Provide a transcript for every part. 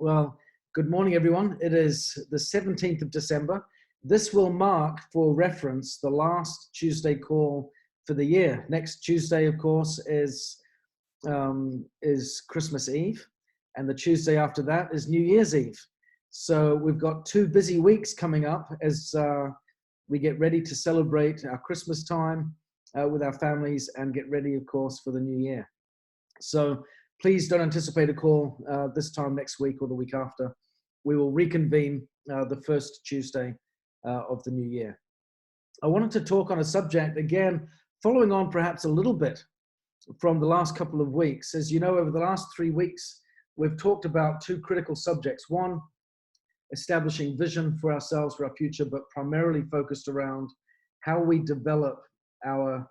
Well, good morning, everyone. It is the 17th of December. This will mark, for reference, the last Tuesday call for the year. Next Tuesday, of course, is Christmas Eve, and the Tuesday after that is New Year's Eve. So we've got 2 busy weeks coming up as we get ready to celebrate our Christmas time with our families and get ready, of course, for the new year. So please don't anticipate a call this time next week or the week after. We will reconvene the first Tuesday of the new year. I wanted to talk on a subject, again, following on perhaps a little bit from the last couple of weeks. As you know, over the last 3 weeks, we've talked about 2 critical subjects. One, establishing vision for ourselves, for our future, but primarily focused around how we develop our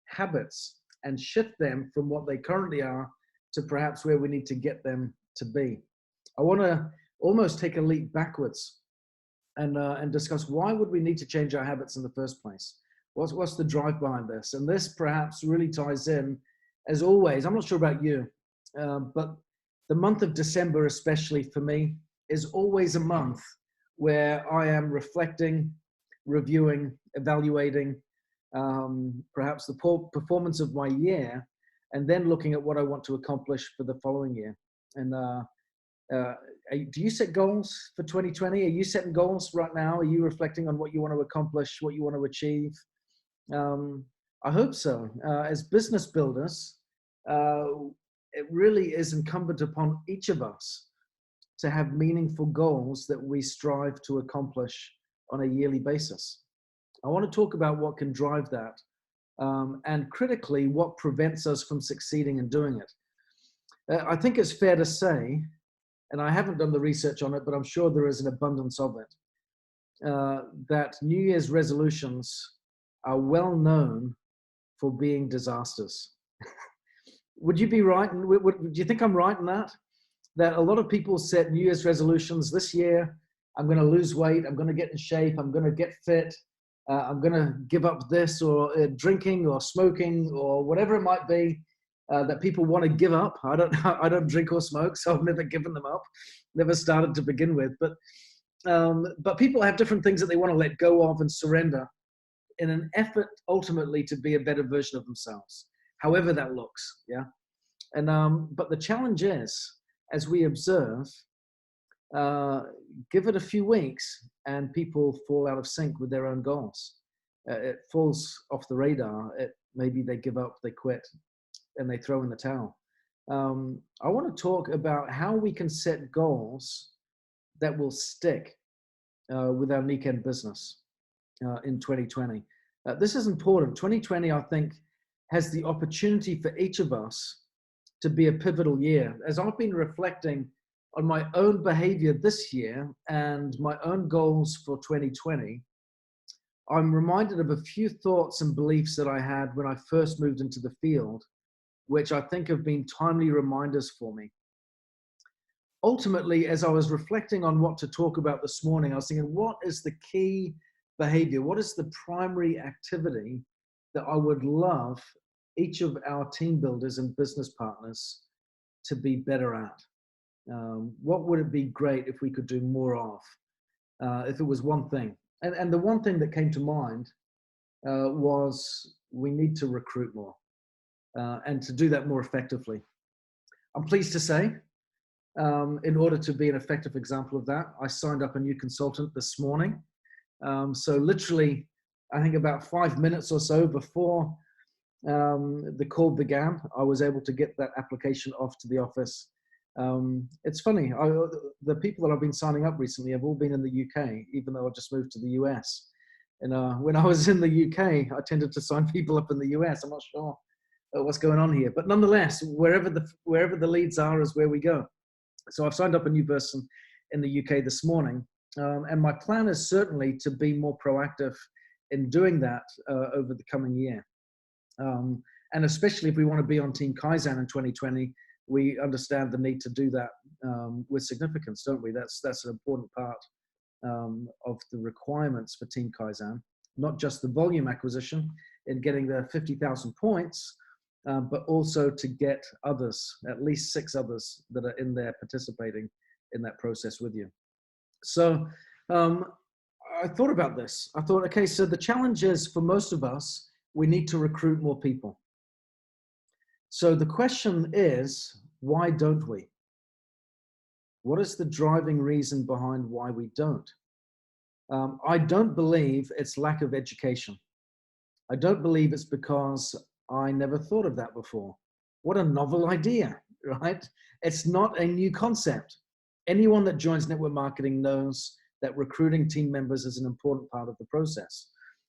habits and shift them from what they currently are to perhaps where we need to get them to be. I want to almost take a leap backwards and discuss why would we need to change our habits in the first place? What's the drive behind this? And this perhaps really ties in, as always, I'm not sure about you, but the month of December, especially for me, is always a month where I am reflecting, reviewing, evaluating perhaps the performance of my year, and then looking at what I want to accomplish for the following year. And do you set goals for 2020? Are you setting goals right now? Are you reflecting on what you want to accomplish, what you want to achieve? I hope so. As business builders, it really is incumbent upon each of us to have meaningful goals that we strive to accomplish on a yearly basis. I want to talk about what can drive that, and critically, what prevents us from succeeding in doing it. I think it's fair to say, and I haven't done the research on it, but I'm sure there is an abundance of it, that New Year's resolutions are well known for being disasters. Would you be right? Do you think I'm right in that? That a lot of people set New Year's resolutions this year. I'm going to lose weight. I'm going to get in shape. I'm going to get fit. I'm going to give up this or drinking or smoking or whatever it might be that people want to give up. I don't drink or smoke, so I've never given them up. Never started to begin with. But people have different things that they want to let go of and surrender in an effort ultimately to be a better version of themselves, however that looks. Yeah. And but the challenge is, as we observe, give it a few weeks and people fall out of sync with their own goals. It falls off the radar. Maybe they give up, they quit, and they throw in the towel. I want to talk about how we can set goals that will stick with our Nikken business in 2020. This is important. 2020, I think, has the opportunity for each of us to be a pivotal year. As I've been reflecting on my own behavior this year and my own goals for 2020, I'm reminded of a few thoughts and beliefs that I had when I first moved into the field, which I think have been timely reminders for me. Ultimately, as I was reflecting on what to talk about this morning, I was thinking, what is the key behavior? What is the primary activity that I would love each of our team builders and business partners to be better at? What would it be great if we could do more of, if it was one thing? And the one thing that came to mind was we need to recruit more and to do that more effectively. I'm pleased to say, in order to be an effective example of that, I signed up a new consultant this morning. So literally, I think about 5 minutes or so before the call began, I was able to get that application off to the office. It's funny, the people that I've been signing up recently have all been in the UK, even though I just moved to the US. And when I was in the UK, I tended to sign people up in the US. I'm not sure what's going on here, but nonetheless, wherever the leads are is where we go. So I've signed up a new person in the UK this morning, and my plan is certainly to be more proactive in doing that over the coming year. And especially if we want to be on Team Kaizen in 2020, we understand the need to do that with significance, don't we? That's an important part of the requirements for Team Kaizen, not just the volume acquisition in getting the 50,000 points, but also to get others, at least 6 others that are in there participating in that process with you. So I thought about this. I thought, okay, so the challenge is for most of us, we need to recruit more people. So the question is, why don't we? What is the driving reason behind why we don't? I don't believe it's lack of education. I don't believe it's because I never thought of that before. What a novel idea, right? It's not a new concept. Anyone that joins network marketing knows that recruiting team members is an important part of the process.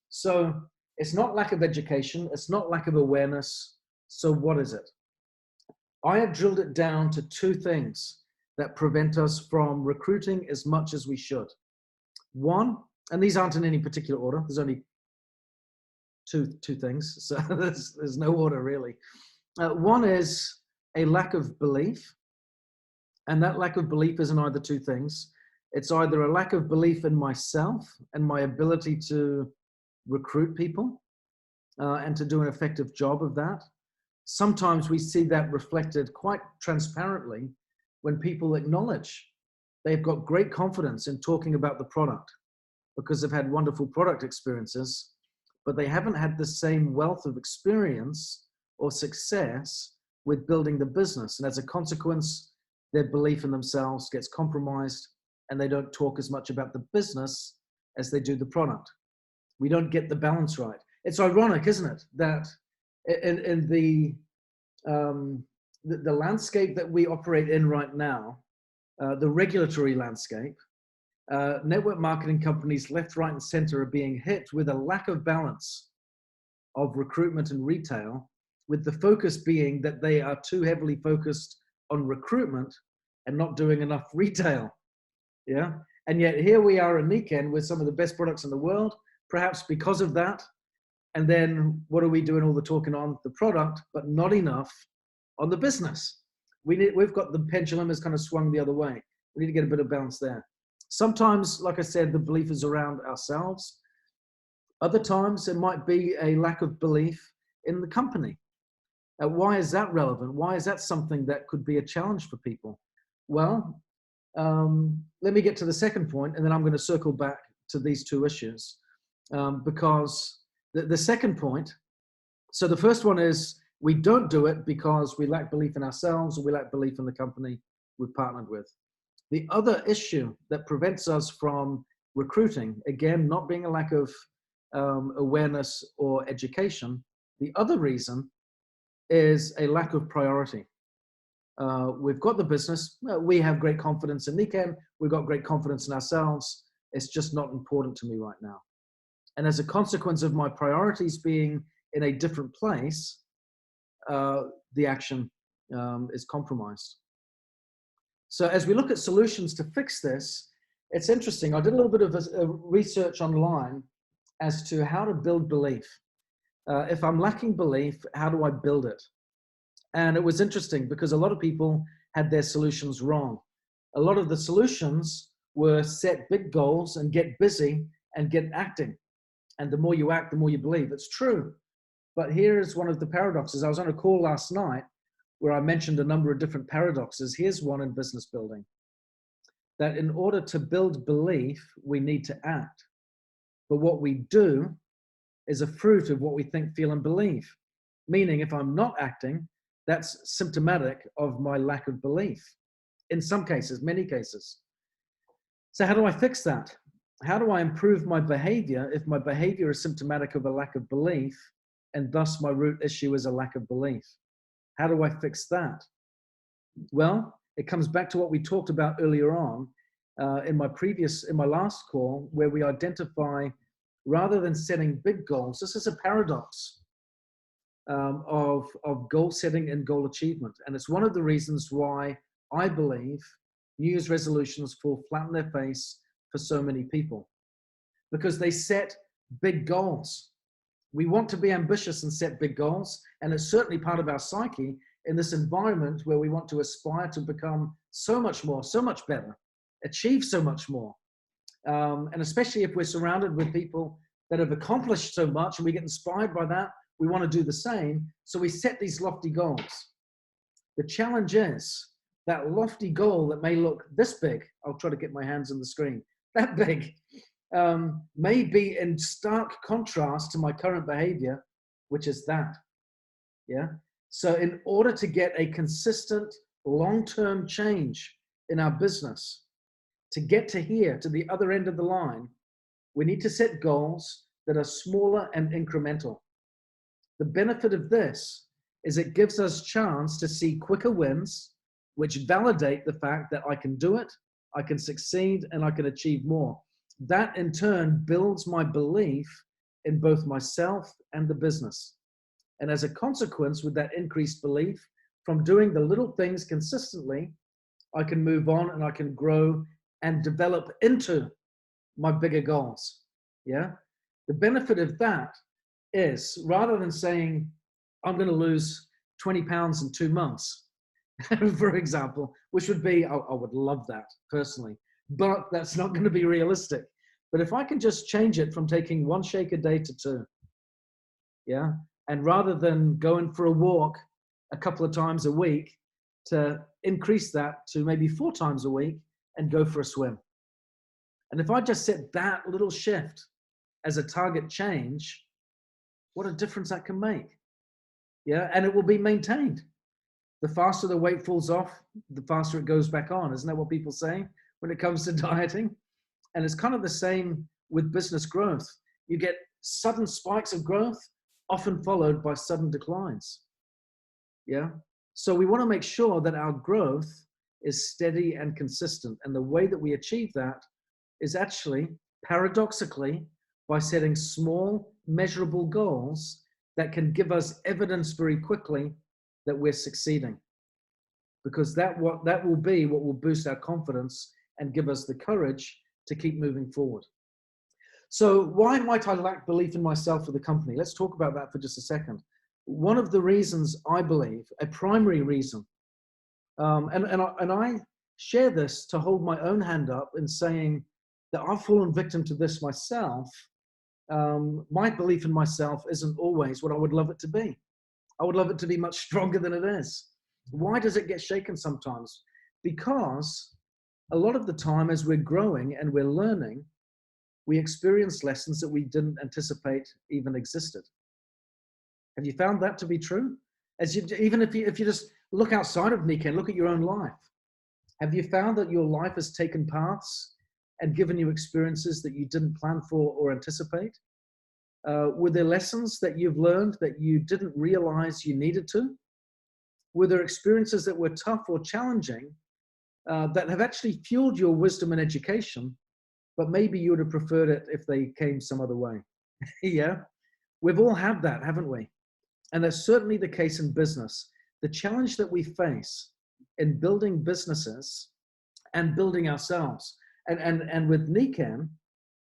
So it's not lack of education. It's not lack of awareness. So what is it? I have drilled it down to 2 things that prevent us from recruiting as much as we should. One, and these aren't in any particular order. There's only two things. So there's no order really. One is a lack of belief. And that lack of belief is in either 2 things. It's either a lack of belief in myself and my ability to recruit people and to do an effective job of that. Sometimes we see that reflected quite transparently when people acknowledge they've got great confidence in talking about the product because they've had wonderful product experiences, but they haven't had the same wealth of experience or success with building the business. And as a consequence, their belief in themselves gets compromised and they don't talk as much about the business as they do the product. We don't get the balance right. It's ironic, isn't it, that in the landscape that we operate in right now, the regulatory landscape, network marketing companies left, right, and center are being hit with a lack of balance of recruitment and retail, with the focus being that they are too heavily focused on recruitment and not doing enough retail. Yeah. And yet here we are in Nikken with some of the best products in the world, perhaps because of that. And then what are we doing? All the talking on the product, but not enough on the business. We've got the pendulum has kind of swung the other way. We need to get a bit of balance there. Sometimes, like I said, the belief is around ourselves. Other times it might be a lack of belief in the company. Why is that relevant? Why is that something that could be a challenge for people? Well, let me get to the second point, and then I'm going to circle back to these 2 issues. Because the second point, so the first one is we don't do it because we lack belief in ourselves or we lack belief in the company we've partnered with. The other issue that prevents us from recruiting, again, not being a lack of awareness or education, the other reason is a lack of priority. We've got the business. We have great confidence in Nikken. We've got great confidence in ourselves. It's just not important to me right now. And as a consequence of my priorities being in a different place, the action is compromised. So as we look at solutions to fix this, it's interesting. I did a little bit of research online as to how to build belief. If I'm lacking belief, how do I build it? And it was interesting because a lot of people had their solutions wrong. A lot of the solutions were set big goals and get busy and get acting. And the more you act, the more you believe. It's true. But here is one of the paradoxes. I was on a call last night where I mentioned a number of different paradoxes. Here's one in business building. That in order to build belief, we need to act. But what we do is a fruit of what we think, feel, and believe. Meaning, if I'm not acting, that's symptomatic of my lack of belief. In some cases, many cases. So how do I fix that? How do I improve my behavior if my behavior is symptomatic of a lack of belief, and thus my root issue is a lack of belief? How do I fix that? Well, it comes back to what we talked about earlier on in my last call, where we identify, rather than setting big goals, this is a paradox of goal setting and goal achievement. And it's one of the reasons why I believe New Year's resolutions fall flat on their face for so many people, because they set big goals. We want to be ambitious and set big goals, and it's certainly part of our psyche in this environment where we want to aspire to become so much more, so much better, achieve so much more. And especially if we're surrounded with people that have accomplished so much and we get inspired by that, we want to do the same. So we set these lofty goals. The challenge is that lofty goal that may look this big, I'll try to get my hands on the screen, that big, may be in stark contrast to my current behavior, which is that. Yeah. So in order to get a consistent long-term change in our business, to get to here, to the other end of the line, we need to set goals that are smaller and incremental. The benefit of this is it gives us chance to see quicker wins, which validate the fact that I can do it, I can succeed, and I can achieve more. That in turn builds my belief in both myself and the business. And as a consequence, with that increased belief, from doing the little things consistently, I can move on and I can grow and develop into my bigger goals. Yeah. The benefit of that is, rather than saying, I'm going to lose 20 pounds in 2 months, for example, which would be, I would love that personally, but that's not going to be realistic. But if I can just change it from taking 1 shake a day to 2, yeah, and rather than going for a walk a couple of times a week, to increase that to maybe 4 times a week and go for a swim. And if I just set that little shift as a target change, what a difference that can make. Yeah, and it will be maintained. The faster the weight falls off, the faster it goes back on. Isn't that what people say when it comes to dieting? And it's kind of the same with business growth. You get sudden spikes of growth, often followed by sudden declines. Yeah. So we want to make sure that our growth is steady and consistent. And the way that we achieve that is actually, paradoxically, by setting small, measurable goals that can give us evidence very quickly that we're succeeding. Because that will be what will boost our confidence and give us the courage to keep moving forward. So why might I lack belief in myself or the company? Let's talk about that for just a second. One of the reasons, I believe, a primary reason, and I share this to hold my own hand up in saying that I've fallen victim to this myself. My belief in myself isn't always what I would love it to be. I would love it to be much stronger than it is. Why does it get shaken sometimes? Because a lot of the time, as we're growing and we're learning, we experience lessons that we didn't anticipate even existed. Have you found that to be true? Even if you just look outside of Nikken, look at your own life. Have you found that your life has taken paths and given you experiences that you didn't plan for or anticipate? Were there lessons that you've learned that you didn't realize you needed to? Were there experiences that were tough or challenging that have actually fueled your wisdom and education, but maybe you would have preferred it if they came some other way? Yeah, we've all had that, haven't we? And that's certainly the case in business. The challenge that we face in building businesses and building ourselves, and with Nikken,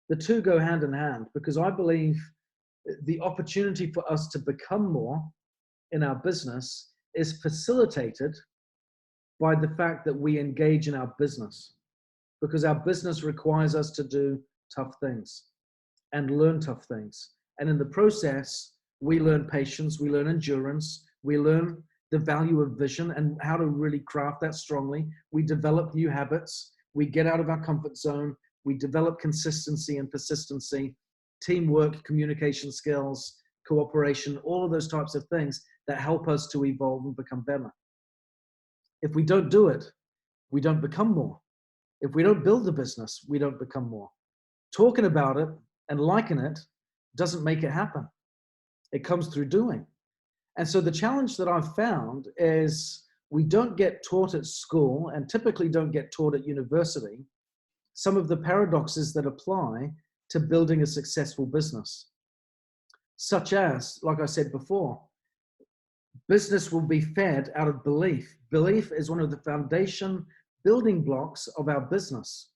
the two go hand in hand, because I believe the opportunity for us to become more in our business is facilitated by the fact that we engage in our business, because our business requires us to do tough things and learn tough things. And in the process, we learn patience, we learn endurance, we learn the value of vision and how to really craft that strongly. We develop new habits, we get out of our comfort zone, we develop consistency and persistency, teamwork, communication skills, cooperation, all of those types of things that help us to evolve and become better. If we don't do it, we don't become more. If we don't build a business, we don't become more. Talking about it and liking it doesn't make it happen. It comes through doing. And so the challenge that I've found is we don't get taught at school, and typically don't get taught at university, some of the paradoxes that apply to building a successful business. Such as, like I said before, business will be fed out of belief. Belief is one of the foundation building blocks of our business.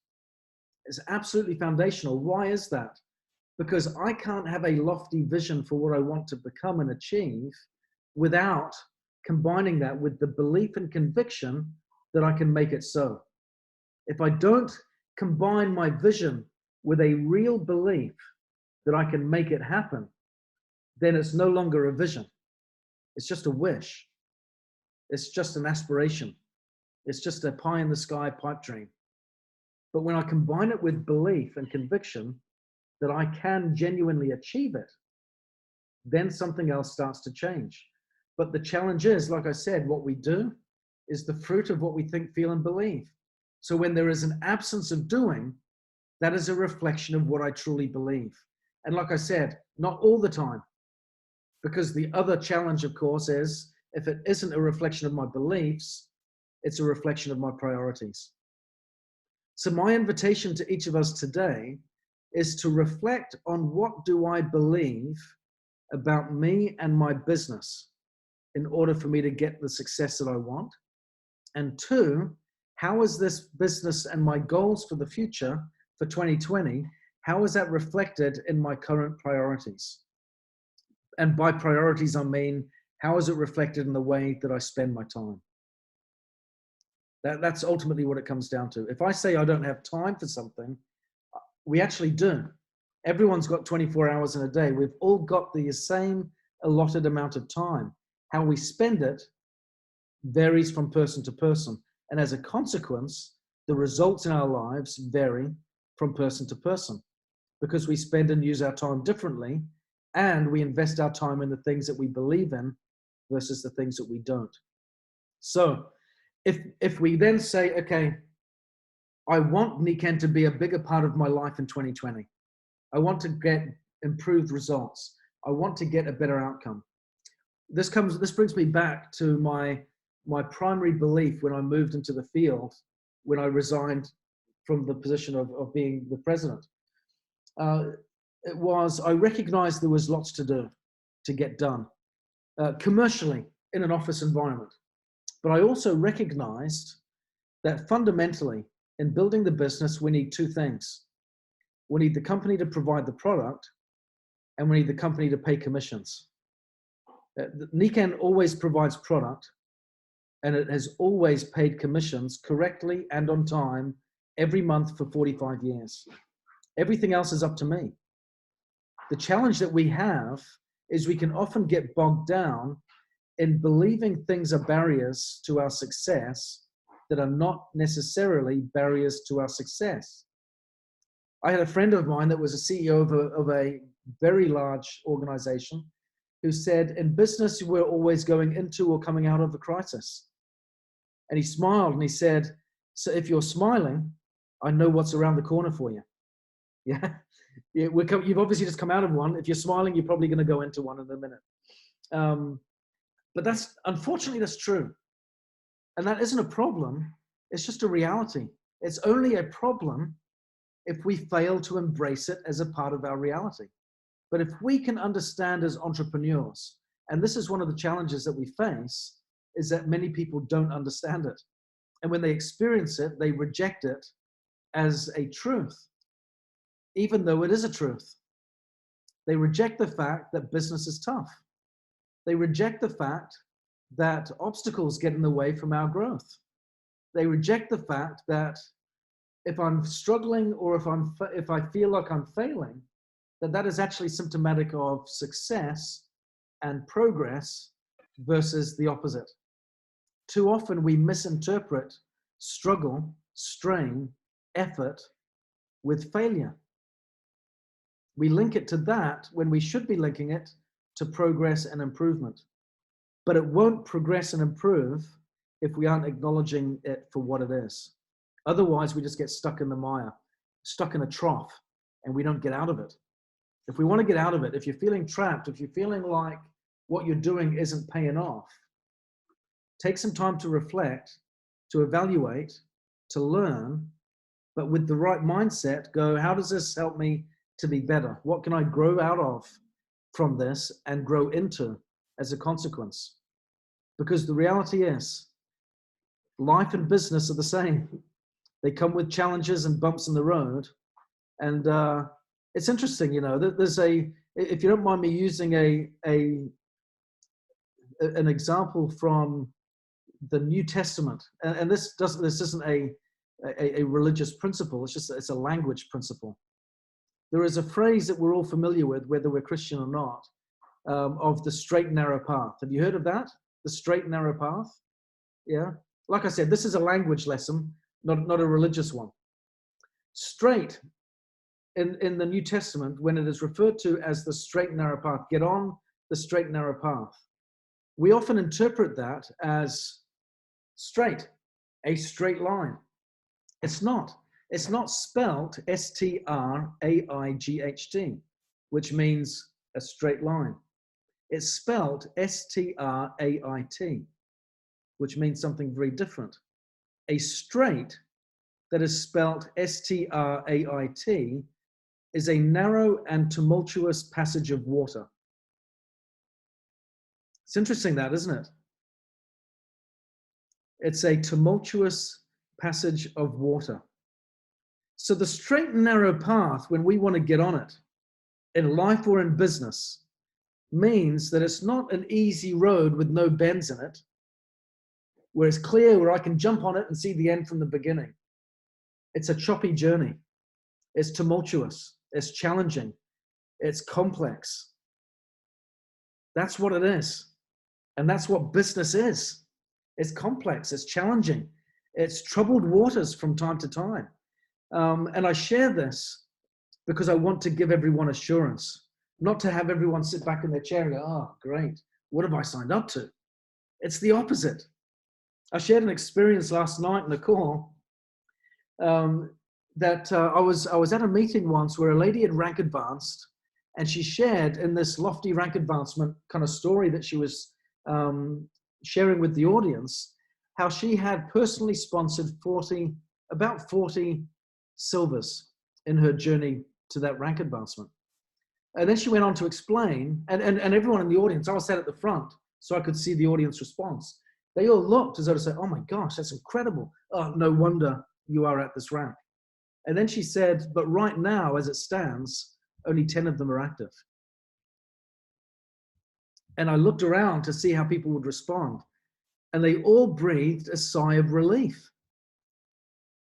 It's absolutely foundational. Why is that? Because I can't have a lofty vision for what I want to become and achieve without combining that with the belief and conviction that I can make it so. If I don't combine my vision with a real belief that I can make it happen, then it's no longer a vision. It's just a wish. It's just an aspiration. It's just a pie in the sky pipe dream. But when I combine it with belief and conviction that I can genuinely achieve it, then something else starts to change. But the challenge is, like I said, what we do is the fruit of what we think, feel, and believe. So when there is an absence of doing, that is a reflection of what I truly believe. And like I said, not all the time, because the other challenge, of course, is if it isn't a reflection of my beliefs, it's a reflection of my priorities. So my invitation to each of us today is to reflect on what do I believe about me and my business in order for me to get the success that I want. And two, how is this business and my goals for the future for 2020, how is that reflected in my current priorities? And by priorities, I mean, how is it reflected in the way that I spend my time? That's ultimately what it comes down to. If I say I don't have time for something, we actually do. Everyone's got 24 hours in a day. We've all got the same allotted amount of time. How we spend it varies from person to person. And as a consequence, the results in our lives vary from person to person because we spend and use our time differently, and we invest our time in the things that we believe in versus the things that we don't. So if we then say, okay, I want Niken to be a bigger part of my life in 2020. I want to get improved results. I want to get a better outcome. This brings me back to my primary belief when I moved into the field, when I resigned from the position of being the president. It was, I recognized there was lots to do, to get done, commercially in an office environment. But I also recognized that fundamentally in building the business, we need two things. We need the company to provide the product, and we need the company to pay commissions. Niken always provides product, and it has always paid commissions correctly and on time every month for 45 years. Everything else is up to me. The challenge that we have is we can often get bogged down in believing things are barriers to our success that are not necessarily barriers to our success. I had a friend of mine that was a CEO of a very large organization who said, in business, we're always going into or coming out of a crisis. And he smiled and he said, so if you're smiling, I know what's around the corner for you. Yeah, you've obviously just come out of one. If you're smiling, you're probably going to go into one in a minute. But unfortunately, that's true. And that isn't a problem. It's just a reality. It's only a problem if we fail to embrace it as a part of our reality. But if we can understand as entrepreneurs, and this is one of the challenges that we face, is that many people don't understand it. And when they experience it, they reject it as a truth, even though it is a truth. They reject the fact that business is tough. They reject the fact that obstacles get in the way from our growth. They reject the fact that if I'm struggling or if I feel like I'm failing, that is actually symptomatic of success and progress versus the opposite. Too often we misinterpret struggle, strain, effort with failure. We link it to that when we should be linking it to progress and improvement. But it won't progress and improve if we aren't acknowledging it for what it is. Otherwise, we just get stuck in the mire, stuck in a trough, and we don't get out of it. If we want to get out of it, if you're feeling trapped, if you're feeling like what you're doing isn't paying off, take some time to reflect, to evaluate, to learn, but with the right mindset, go, how does this help me to be better? What can I grow out of from this and grow into as a consequence? Because the reality is, life and business are the same. They come with challenges and bumps in the road. And it's interesting, you know, there's if you don't mind me using an example from the New Testament, and this isn't a religious principle, it's a language principle. There is a phrase that we're all familiar with, whether we're Christian or not, of the straight and narrow path. Have you heard of that? The straight and narrow path? Yeah. Like I said, this is a language lesson, not a religious one. Straight in the New Testament, when it is referred to as the straight and narrow path, get on the straight and narrow path, we often interpret that as straight, a straight line. It's not. It's not spelt S-T-R-A-I-G-H-T, which means a straight line. It's spelt S-T-R-A-I-T, which means something very different. A straight that is spelt S-T-R-A-I-T is a narrow and tumultuous passage of water. It's interesting that, isn't it? It's a tumultuous passage of water. So the straight and narrow path, when we want to get on it, in life or in business, means that it's not an easy road with no bends in it, where it's clear, where I can jump on it and see the end from the beginning. It's a choppy journey. It's tumultuous. It's challenging. It's complex. That's what it is. And that's what business is. It's complex. It's challenging. It's troubled waters from time to time. And I share this because I want to give everyone assurance, not to have everyone sit back in their chair and go, oh, great. What have I signed up to? It's the opposite. I shared an experience last night in the call that I was at a meeting once where a lady had rank advanced, and she shared in this lofty rank advancement kind of story that she was sharing with the audience, how she had personally sponsored about 40 silvers in her journey to that rank advancement. And then she went on to explain, and everyone in the audience, I was sat at the front so I could see the audience response. They all looked as though to say, oh my gosh, that's incredible. Oh, no wonder you are at this rank. And then she said, but right now, as it stands, only 10 of them are active. And I looked around to see how people would respond. And they all breathed a sigh of relief.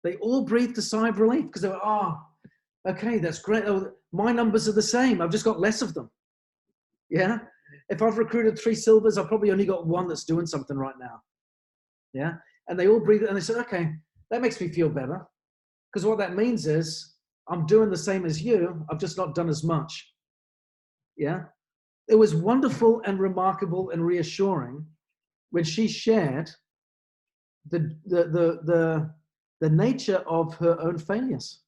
They all breathed a sigh of relief because they were, oh, okay, that's great. Oh, my numbers are the same. I've just got less of them. Yeah. If I've recruited 3 silvers, I've probably only got 1 that's doing something right now. Yeah. And they all breathed and they said, okay, that makes me feel better. Because what that means is I'm doing the same as you. I've just not done as much. Yeah. It was wonderful and remarkable and reassuring when she shared the nature of her own failures.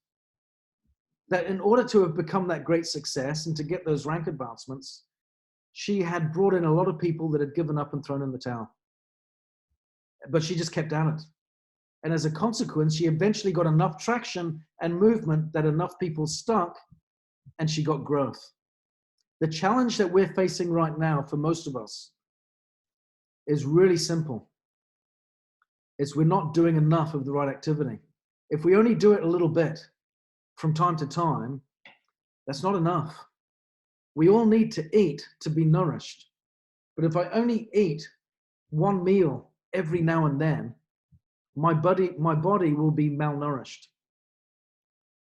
That in order to have become that great success and to get those rank advancements, she had brought in a lot of people that had given up and thrown in the towel. But she just kept at it. And as a consequence, she eventually got enough traction and movement that enough people stuck, and she got growth. The challenge that we're facing right now for most of us is really simple. It's we're not doing enough of the right activity. If we only do it a little bit from time to time, that's not enough. We all need to eat to be nourished. But if I only eat 1 meal every now and then, my body will be malnourished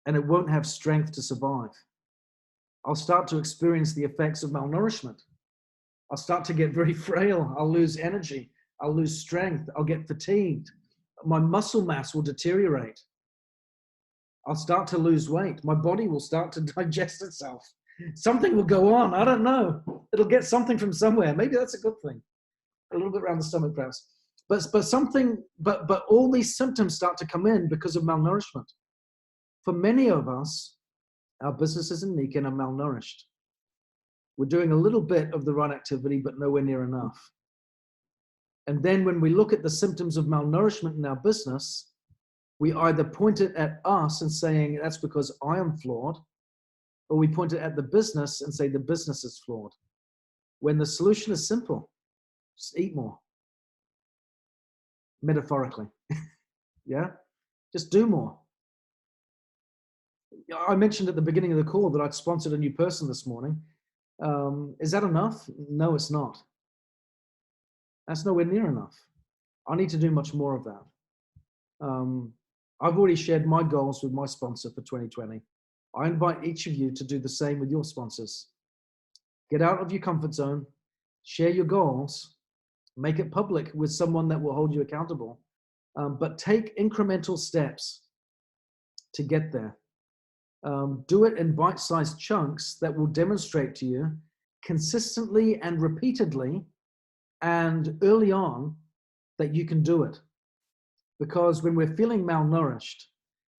and it won't have strength to survive. I'll start to experience the effects of malnourishment. I'll start to get very frail. I'll lose energy. I'll lose strength. I'll get fatigued. My muscle mass will deteriorate. I'll start to lose weight. My body will start to digest itself. Something will go on. I don't know. It'll get something from somewhere. Maybe that's a good thing. A little bit around the stomach, perhaps. But all these symptoms start to come in because of malnourishment. For many of us, our businesses in Nikken are malnourished. We're doing a little bit of the right activity, but nowhere near enough. And then when we look at the symptoms of malnourishment in our business, we either point it at us and saying that's because I am flawed, or we point it at the business and say the business is flawed. When the solution is simple, just eat more. Metaphorically. Yeah? Just do more. I mentioned at the beginning of the call that I'd sponsored a new person this morning. Is that enough? No, it's not. That's nowhere near enough. I need to do much more of that. I've already shared my goals with my sponsor for 2020. I invite each of you to do the same with your sponsors. Get out of your comfort zone, share your goals, make it public with someone that will hold you accountable, but take incremental steps to get there. Do it in bite-sized chunks that will demonstrate to you consistently and repeatedly and early on that you can do it. Because when we're feeling malnourished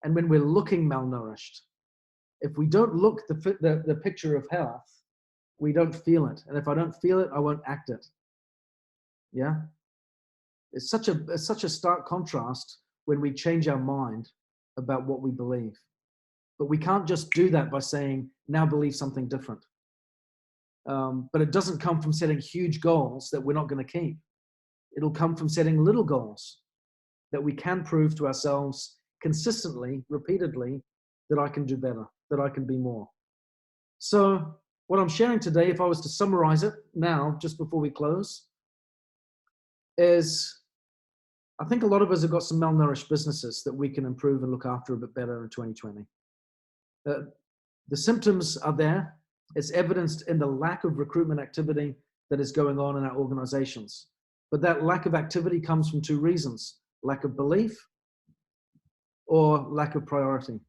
and when we're looking malnourished, if we don't look the picture of health, we don't feel it. And if I don't feel it, I won't act it. Yeah? It's such a stark contrast when we change our mind about what we believe. But we can't just do that by saying, now believe something different. But it doesn't come from setting huge goals that we're not going to keep. It'll come from setting little goals that we can prove to ourselves consistently, repeatedly, that I can do better, that I can be more. So what I'm sharing today, if I was to summarize it now, just before we close, is I think a lot of us have got some malnourished businesses that we can improve and look after a bit better in 2020. The symptoms are there. It's evidenced in the lack of recruitment activity that is going on in our organizations. But that lack of activity comes from two reasons: lack of belief or lack of priority.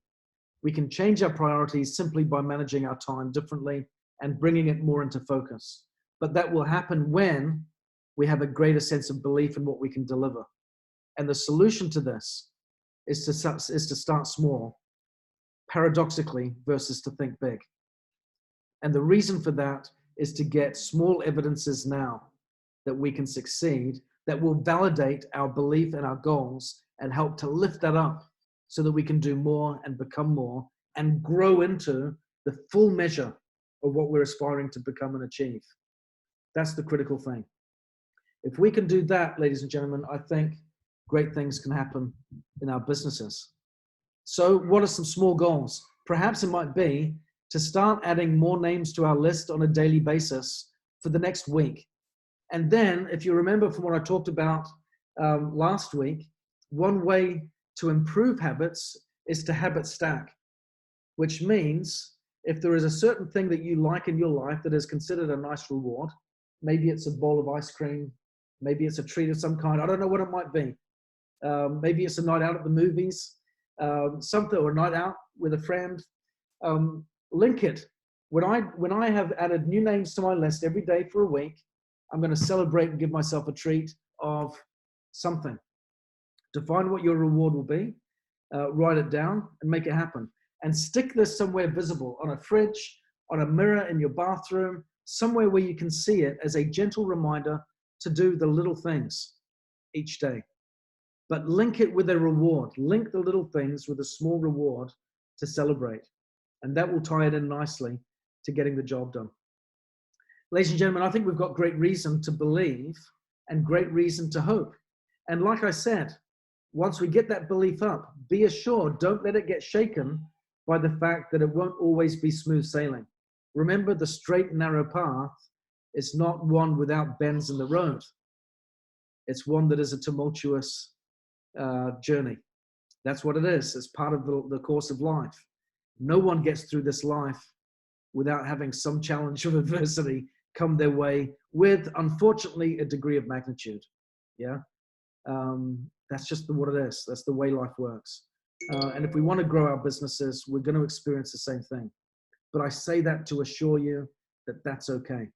We can change our priorities simply by managing our time differently and bringing it more into focus. But that will happen when we have a greater sense of belief in what we can deliver. And the solution to this is to start small, paradoxically, versus to think big. And the reason for that is to get small evidences now that we can succeed, that will validate our belief and our goals and help to lift that up so that we can do more and become more and grow into the full measure of what we're aspiring to become and achieve. That's the critical thing. If we can do that, ladies and gentlemen, I think great things can happen in our businesses. So what are some small goals? Perhaps it might be to start adding more names to our list on a daily basis for the next week. And then, if you remember from what I talked about last week, one way to improve habits is to habit stack, which means if there is a certain thing that you like in your life that is considered a nice reward, maybe it's a bowl of ice cream, maybe it's a treat of some kind, I don't know what it might be. Maybe it's a night out at the movies, something, or a night out with a friend. Link it. When I have added new names to my list every day for a week, I'm going to celebrate and give myself a treat of something. Define what your reward will be, write it down and make it happen. And stick this somewhere visible, on a fridge, on a mirror in your bathroom, somewhere where you can see it as a gentle reminder to do the little things each day. But link it with a reward. Link the little things with a small reward to celebrate. And that will tie it in nicely to getting the job done. Ladies and gentlemen, I think we've got great reason to believe and great reason to hope. And like I said, once we get that belief up, be assured, don't let it get shaken by the fact that it won't always be smooth sailing. Remember, the straight and narrow path is not one without bends in the road. It's one that is a tumultuous journey. That's what it is. It's part of the course of life. No one gets through this life without having some challenge of adversity come their way with, unfortunately, a degree of magnitude. Yeah. That's just what it is. That's the way life works. And if we want to grow our businesses, we're going to experience the same thing. But I say that to assure you that that's okay.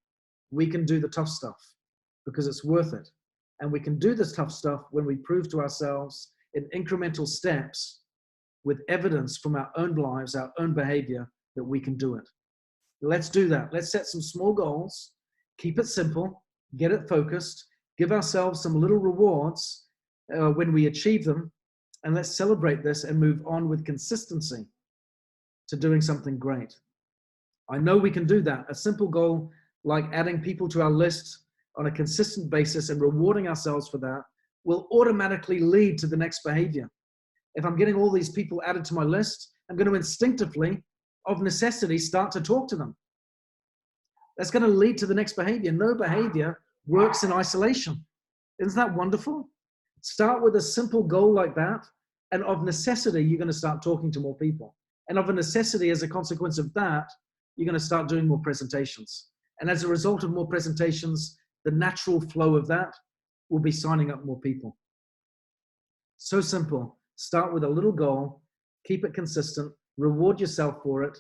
We can do the tough stuff because it's worth it. And we can do this tough stuff when we prove to ourselves in incremental steps with evidence from our own lives, our own behavior, that we can do it. Let's do that. Let's set some small goals, keep it simple, get it focused, give ourselves some little rewards when we achieve them, and let's celebrate this and move on with consistency to doing something great. I know we can do that. A simple goal like adding people to our list on a consistent basis and rewarding ourselves for that will automatically lead to the next behavior. If I'm getting all these people added to my list, I'm going to instinctively, of necessity, start to talk to them. That's going to lead to the next behavior. No behavior works in isolation. Isn't that wonderful? Start with a simple goal like that, and of necessity, you're going to start talking to more people. And of a necessity, as a consequence of that, you're going to start doing more presentations. And as a result of more presentations, the natural flow of that will be signing up more people. So simple. Start with a little goal, keep it consistent, reward yourself for it,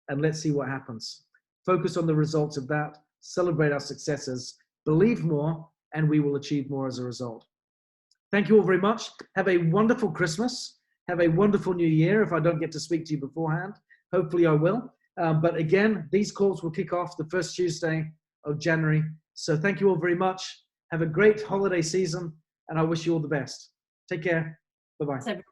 and let's see what happens. Focus on the results of that, celebrate our successes, believe more, and we will achieve more as a result. Thank you all very much. Have a wonderful Christmas. Have a wonderful New Year. If I don't get to speak to you beforehand, hopefully I will. But again, these calls will kick off the first Tuesday of January. So thank you all very much. Have a great holiday season, and I wish you all the best. Take care. Bye-bye.